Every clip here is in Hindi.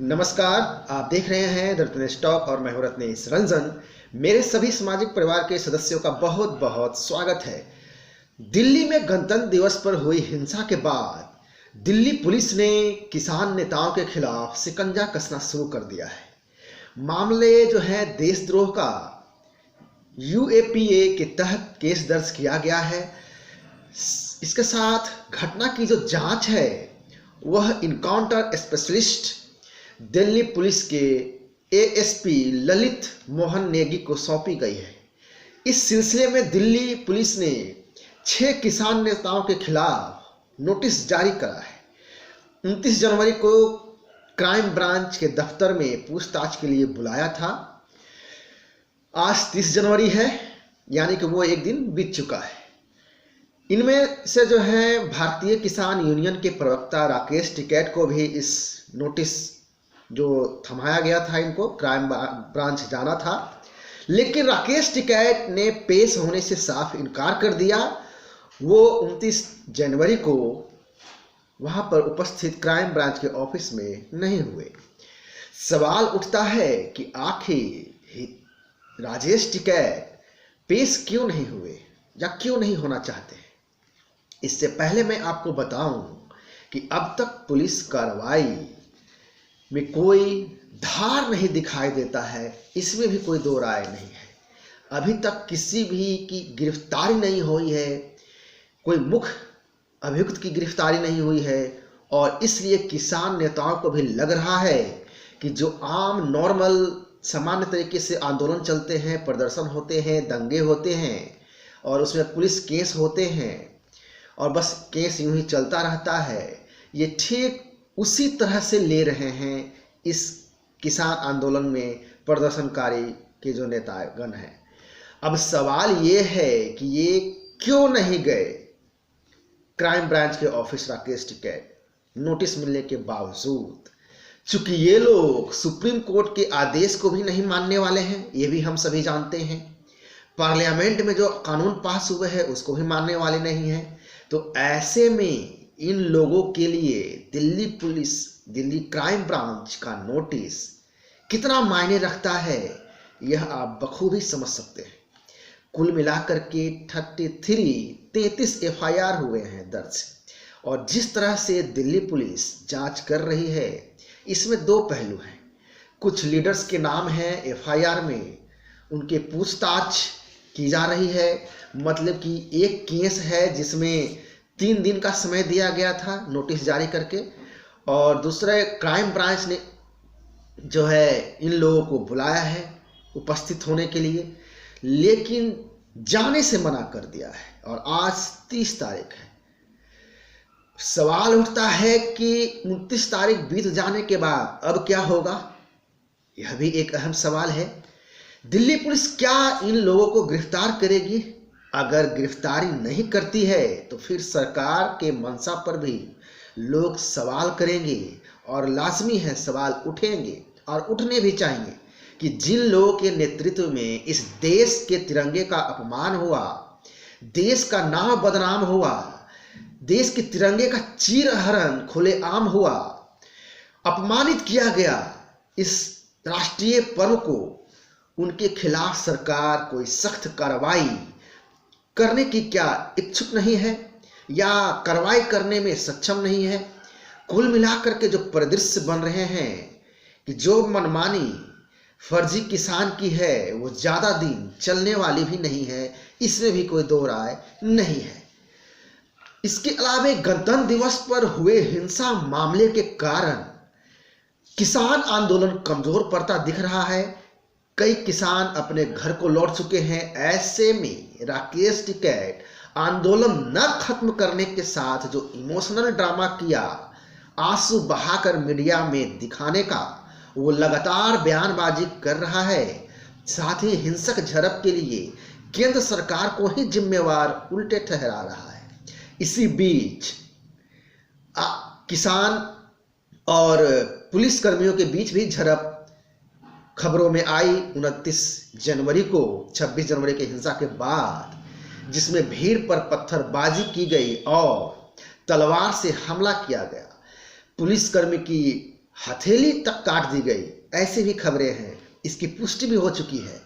नमस्कार। आप देख रहे हैं रत्नेश टॉक और मैं हूं रत्नेश रंजन। मेरे सभी सामाजिक परिवार के सदस्यों का बहुत बहुत स्वागत है। दिल्ली में गणतंत्र दिवस पर हुई हिंसा के बाद दिल्ली पुलिस ने किसान नेताओं के खिलाफ शिकंजा कसना शुरू कर दिया है। मामले जो है देशद्रोह का यूएपीए के तहत केस दर्ज किया गया है। इसके साथ घटना की जो जांच है वह इनकाउंटर स्पेशलिस्ट दिल्ली पुलिस के एएसपी ललित मोहन नेगी को सौंपी गई है। इस सिलसिले में दिल्ली पुलिस ने 6 किसान नेताओं के खिलाफ नोटिस जारी करा है। 29 जनवरी को क्राइम ब्रांच के दफ्तर में पूछताछ के लिए बुलाया था। आज 30 जनवरी है, यानी कि वो एक दिन बीत चुका है। इनमें से जो है भारतीय किसान यूनियन के प्रवक्ता राकेश टिकैत को भी इस नोटिस जो थमाया गया था, इनको क्राइम ब्रांच जाना था, लेकिन राकेश टिकैत ने पेश होने से साफ इनकार कर दिया। वो 29 जनवरी को वहां पर उपस्थित क्राइम ब्रांच के ऑफिस में नहीं हुए। सवाल उठता है कि आखिर राजेश टिकैत पेश क्यों नहीं हुए या क्यों नहीं होना चाहते हैं। इससे पहले मैं आपको बताऊं कि अब तक पुलिस कार्रवाई में कोई धार नहीं दिखाई देता है, इसमें भी कोई दो राय नहीं है। अभी तक किसी भी की गिरफ्तारी नहीं हुई है, कोई मुख्य अभियुक्त की गिरफ्तारी नहीं हुई है, और इसलिए किसान नेताओं को भी लग रहा है कि जो आम नॉर्मल सामान्य तरीके से आंदोलन चलते हैं, प्रदर्शन होते हैं, दंगे होते हैं और उसमें पुलिस केस होते हैं और बस केस यूं ही चलता रहता है, ये ठीक उसी तरह से ले रहे हैं इस किसान आंदोलन में प्रदर्शनकारी के जो नेतागण हैं। अब सवाल ये है कि ये क्यों नहीं गए क्राइम ब्रांच के ऑफिस राकेश टिकैत नोटिस मिलने के बावजूद। चूंकि ये लोग सुप्रीम कोर्ट के आदेश को भी नहीं मानने वाले हैं, ये भी हम सभी जानते हैं। पार्लियामेंट में जो कानून पास हुए हैं उसको भी मानने वाले नहीं हैं। तो ऐसे में इन लोगों के लिए Delhi police, Delhi crime branch का नोटिस कितना मायने रखता है यह आप बखूबी समझ सकते हैं। कुल मिलाकर के 33 एफआईआर हुए हैं दर्ज, और जिस तरह से दिल्ली पुलिस जांच कर रही है इसमें दो पहलू हैं। कुछ लीडर्स के नाम हैं एफआईआर में, उनके पूछताछ की जा रही है। मतलब कि एक केस है जिसमें 3 दिन का समय दिया गया था नोटिस जारी करके, और दूसरे क्राइम ब्रांच ने जो है इन लोगों को बुलाया है उपस्थित होने के लिए, लेकिन जाने से मना कर दिया है। और आज 30 तारीख है। सवाल उठता है कि 29 तारीख बीत जाने के बाद अब क्या होगा, यह भी एक अहम सवाल है। दिल्ली पुलिस क्या इन लोगों को गिरफ्तार करेगी? अगर गिरफ्तारी नहीं करती है तो फिर सरकार के मंशा पर भी लोग सवाल करेंगे, और लाजमी है सवाल उठेंगे और उठने भी चाहिए कि जिन लोगों के नेतृत्व में इस देश के तिरंगे का अपमान हुआ, देश का नाम बदनाम हुआ, देश के तिरंगे का चीरहरण खुलेआम हुआ, अपमानित किया गया इस राष्ट्रीय पर्व को, उनके खिलाफ सरकार कोई सख्त कार्रवाई करने की क्या इच्छुक नहीं है या कार्रवाई करने में सक्षम नहीं है। कुल मिलाकर के जो परिदृश्य बन रहे हैं कि जो मनमानी फर्जी किसान की है वो ज़्यादा दिन चलने वाली भी नहीं है, इसमें भी कोई दो राय नहीं है। इसके अलावा गणतंत्र दिवस पर हुए हिंसा मामले के कारण किसान आंदोलन कमजोर पड़ता दिख रहा है। कई किसान अपने घर को लौट चुके हैं। ऐसे में राकेश टिकैत आंदोलन न खत्म करने के साथ जो इमोशनल ड्रामा किया, आंसू बहाकर मीडिया में दिखाने का, वो लगातार बयानबाजी कर रहा है। साथ ही हिंसक झड़प के लिए केंद्र सरकार को ही जिम्मेवार उल्टे ठहरा रहा है। इसी बीच किसान और पुलिस कर्मियों के बीच भी झड़प खबरों में आई 29 जनवरी को, 26 जनवरी की हिंसा के बाद, जिसमें भीड़ पर पत्थरबाजी की गई और तलवार से हमला किया गया। पुलिसकर्मी की हथेली तक काट दी गई, ऐसी भी खबरें हैं। इसकी पुष्टि भी हो चुकी है।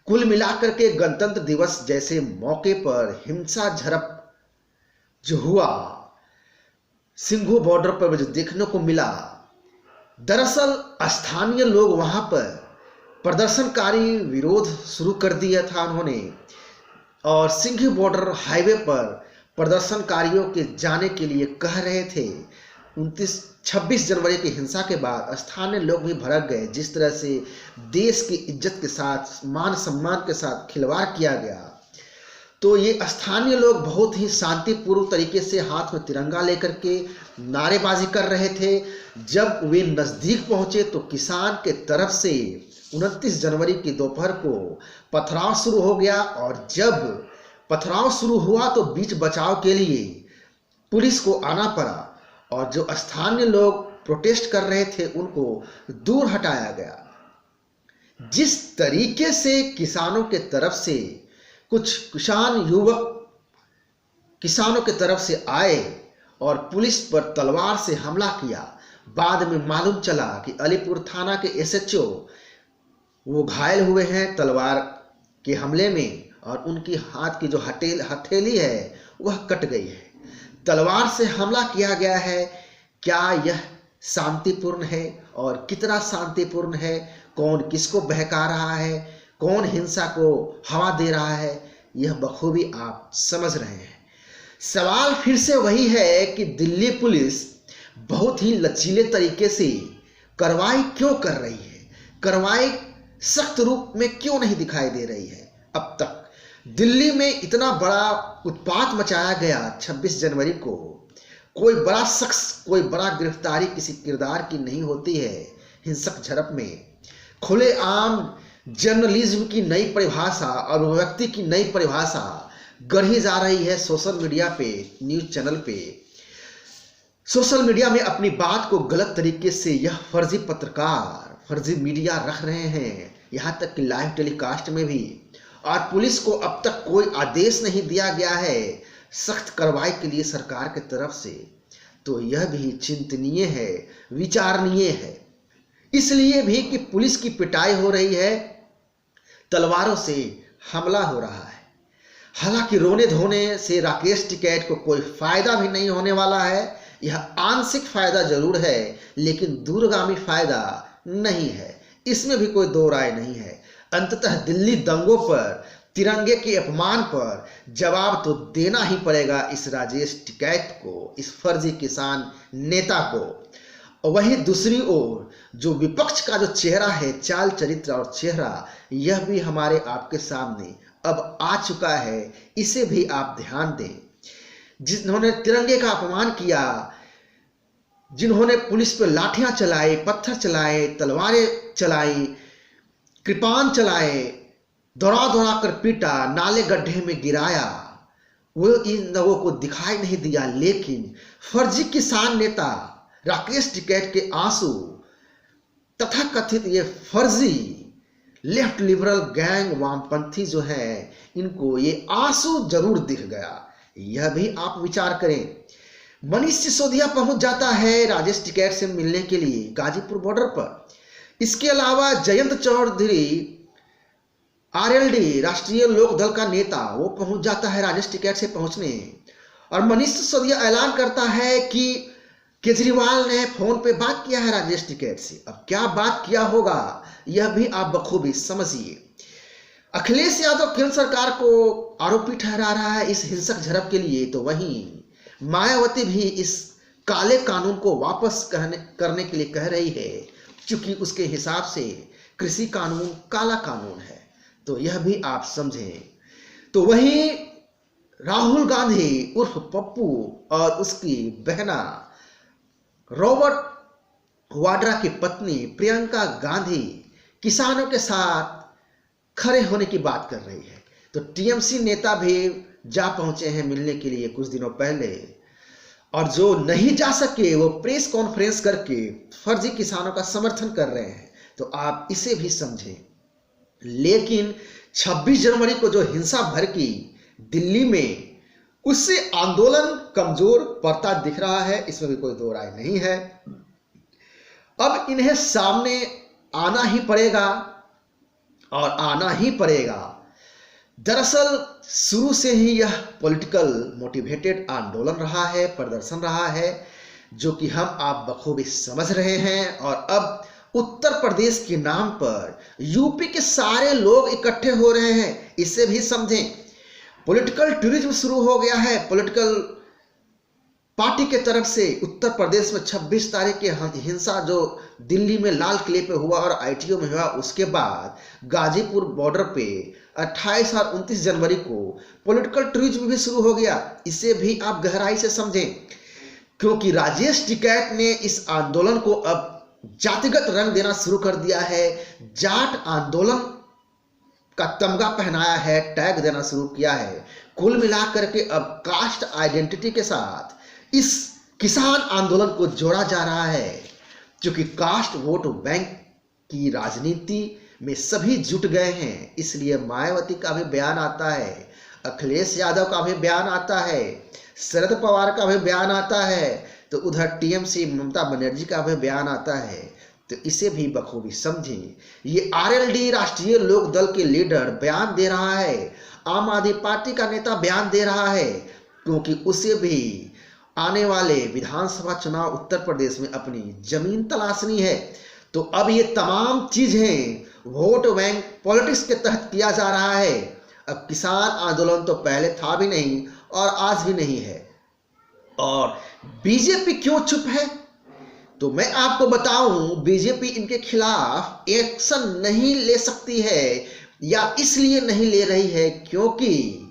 कुल मिलाकर के गणतंत्र दिवस जैसे मौके पर हिंसा झड़प जो हुआ, सिंघू बॉर्डर पर जो देखने को मिला, दरअसल स्थानीय लोग वहां पर प्रदर्शनकारी विरोध शुरू कर दिया था उन्होंने, और सिंघू बॉर्डर हाईवे पर प्रदर्शनकारियों के जाने के लिए कह रहे थे। 26 जनवरी की हिंसा के बाद स्थानीय लोग भी भड़क गए। जिस तरह से देश की इज्जत के साथ, मान सम्मान के साथ खिलवाड़ किया गया, तो ये स्थानीय लोग बहुत ही शांतिपूर्ण तरीके से हाथ में तिरंगा लेकर के नारेबाजी कर रहे थे। जब वे नजदीक पहुंचे तो किसान के तरफ से 29 जनवरी की दोपहर को पथराव शुरू हो गया, और जब पथराव शुरू हुआ तो बीच बचाव के लिए पुलिस को आना पड़ा, और जो स्थानीय लोग प्रोटेस्ट कर रहे थे उनको दूर हटाया गया। जिस तरीके से किसानों के तरफ से कुछ किसान युवक किसानों के तरफ से आए और पुलिस पर तलवार से हमला किया, बाद में मालूम चला कि अलीपुर थाना के एसएचओ वो घायल हुए हैं तलवार के हमले में, और उनकी हाथ की जो हथेली है वह कट गई है। तलवार से हमला किया गया है। क्या यह शांतिपूर्ण है और कितना शांतिपूर्ण है? कौन किसको बहका रहा है, कौन हिंसा को हवा दे रहा है, यह बखूबी आप समझ रहे हैं। सवाल फिर से वही है कि दिल्ली पुलिस बहुत ही लचीले तरीके से कार्रवाई क्यों कर रही है, कार्रवाई सख्त रूप में क्यों नहीं दिखाई दे रही है। अब तक दिल्ली में इतना बड़ा उत्पात मचाया गया 26 जनवरी को, कोई बड़ा शख्स, कोई बड़ा गिरफ्तारी किसी किरदार की नहीं होती है। हिंसक झड़प में खुलेआम जर्नलिज्म की नई परिभाषा और व्यक्ति की नई परिभाषा गढ़ी जा रही है सोशल मीडिया पे, न्यूज चैनल पे। सोशल मीडिया में अपनी बात को गलत तरीके से यह फर्जी पत्रकार, फर्जी मीडिया रख रहे हैं, यहाँ तक कि लाइव टेलीकास्ट में भी। और पुलिस को अब तक कोई आदेश नहीं दिया गया है सख्त कार्रवाई के लिए सरकार की तरफ से। तो यह भी चिंतनीय है, विचारणीय है। इसलिए भी कि पुलिस की पिटाई हो रही है, तलवारों से हमला हो रहा है। हालांकि रोने धोने से राकेश टिकैत को कोई फायदा भी नहीं होने वाला है। यह आंशिक फायदा जरूर है, लेकिन दूरगामी फायदा नहीं है, इसमें भी कोई दो राय नहीं है। अंततः दिल्ली दंगों पर, तिरंगे के अपमान पर जवाब तो देना ही पड़ेगा इस राजेश टिकैत को, इस फर्जी किसान नेता को। वहीं दूसरी ओर जो विपक्ष का जो चेहरा है, चाल चरित्र और चेहरा, यह भी हमारे आपके सामने अब आ चुका है। इसे भी आप ध्यान दें। जिन्होंने तिरंगे का अपमान किया, जिन्होंने पुलिस पर लाठियां चलाई, पत्थर चलाए, तलवारें चलाई, कृपान चलाए, दौड़ा दौड़ा कर पीटा, नाले गड्ढे में गिराया, वो इन लोगों को दिखाई नहीं दिया। लेकिन फर्जी किसान नेता राकेश टिकैत के आंसू, तथा कथित ये फर्जी लेफ्ट लिबरल गैंग वामपंथी जो है, इनको ये आंसू जरूर दिख गया। यह भी आप विचार करें। मनीष सिसोदिया पहुंच जाता है राजेश टिकैत से मिलने के लिए गाजीपुर बॉर्डर पर। इसके अलावा जयंत चौधरी, आरएलडी, राष्ट्रीय लोक दल का नेता, वो पहुंच जाता है राजेश टिकैत से पहुंचने। और मनीष सिसोदिया ऐलान करता है कि केजरीवाल ने फोन पे बात किया है राजेश टिकैत से। अब क्या बात किया होगा, यह भी आप बखूबी समझिए। अखिलेश यादव केंद्र सरकार को आरोपी ठहरा रहा है इस हिंसक झड़प के लिए, तो वहीं मायावती भी इस काले कानून को वापस करने के लिए कह रही है, क्योंकि उसके हिसाब से कृषि कानून काला कानून है। तो यह भी आप समझें। तो वहीं राहुल गांधी उर्फ पप्पू और उसकी बहना रॉबर्ट वाड्रा की पत्नी प्रियंका गांधी किसानों के साथ खड़े होने की बात कर रही है। तो टीएमसी नेता भी जा पहुंचे हैं मिलने के लिए कुछ दिनों पहले, और जो नहीं जा सके वो प्रेस कॉन्फ्रेंस करके फर्जी किसानों का समर्थन कर रहे हैं। तो आप इसे भी समझें। लेकिन 26 जनवरी को जो हिंसा भड़की दिल्ली में, उससे आंदोलन कमजोर पड़ता दिख रहा है, इसमें भी कोई दो राय नहीं है। अब इन्हें सामने आना ही पड़ेगा और आना ही पड़ेगा। दरअसल शुरू से ही यह पॉलिटिकल मोटिवेटेड आंदोलन रहा है, प्रदर्शन रहा है, जो कि हम आप बखूबी समझ रहे हैं। और अब उत्तर प्रदेश के नाम पर यूपी के सारे लोग इकट्ठे हो रहे हैं, इसे भी समझें। पॉलिटिकल टूरिज्म शुरू हो गया है पॉलिटिकल पार्टी के तरफ से। उत्तर प्रदेश में 26 तारीख की हिंसा जो दिल्ली में लाल किले पे हुआ और आईटीओ में हुआ, उसके बाद गाजीपुर बॉर्डर पे 28 और 29 जनवरी को पॉलिटिकल टूरिज्म भी शुरू हो गया। इसे भी आप गहराई से समझें, क्योंकि राजेश टिकैत ने इस आंदोलन को अब जातिगत रंग देना शुरू कर दिया है। जाट आंदोलन का तमगा पहनाया है, टैग देना शुरू किया है। कुल मिलाकर के अब कास्ट आइडेंटिटी के साथ इस किसान आंदोलन को जोड़ा जा रहा है, क्योंकि कास्ट वोट बैंक की राजनीति में सभी जुट गए हैं। इसलिए मायावती का भी बयान आता है, अखिलेश यादव का भी बयान आता है, शरद पवार का भी बयान आता है, तो उधर टीएमसी ममता बनर्जी का भी बयान आता है। तो इसे भी बखूबी समझें। ये आरएलडी राष्ट्रीय लोक दल के लीडर बयान दे रहा है, आम आदमी पार्टी का नेता बयान दे रहा है, क्योंकि उसे भी आने वाले विधानसभा चुनाव उत्तर प्रदेश में अपनी जमीन तलाशनी है। तो अब ये तमाम चीजें वोट बैंक पॉलिटिक्स के तहत किया जा रहा है। अब किसान आंदोलन तो पहले था भी नहीं और आज भी नहीं है। और बीजेपी क्यों चुप है, तो मैं आपको बताऊं, बीजेपी इनके खिलाफ एक्शन नहीं ले सकती है, या इसलिए नहीं ले रही है क्योंकि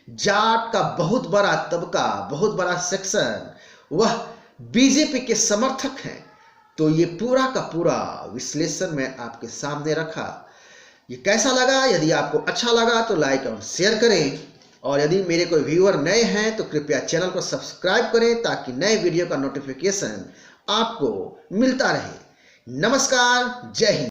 जाट का बहुत बड़ा तबका, बहुत बड़ा सेक्शन वह बीजेपी के समर्थक हैं। तो ये पूरा का पूरा विश्लेषण मैं आपके सामने रखा। ये कैसा लगा? यदि आपको अच्छा लगा तो लाइक और शेयर करें, और यदि मेरे कोई व्यूअर नए हैं तो कृपया चैनल को सब्सक्राइब करें, ताकि नए वीडियो का नोटिफिकेशन आपको मिलता रहे। नमस्कार, जय हिंद।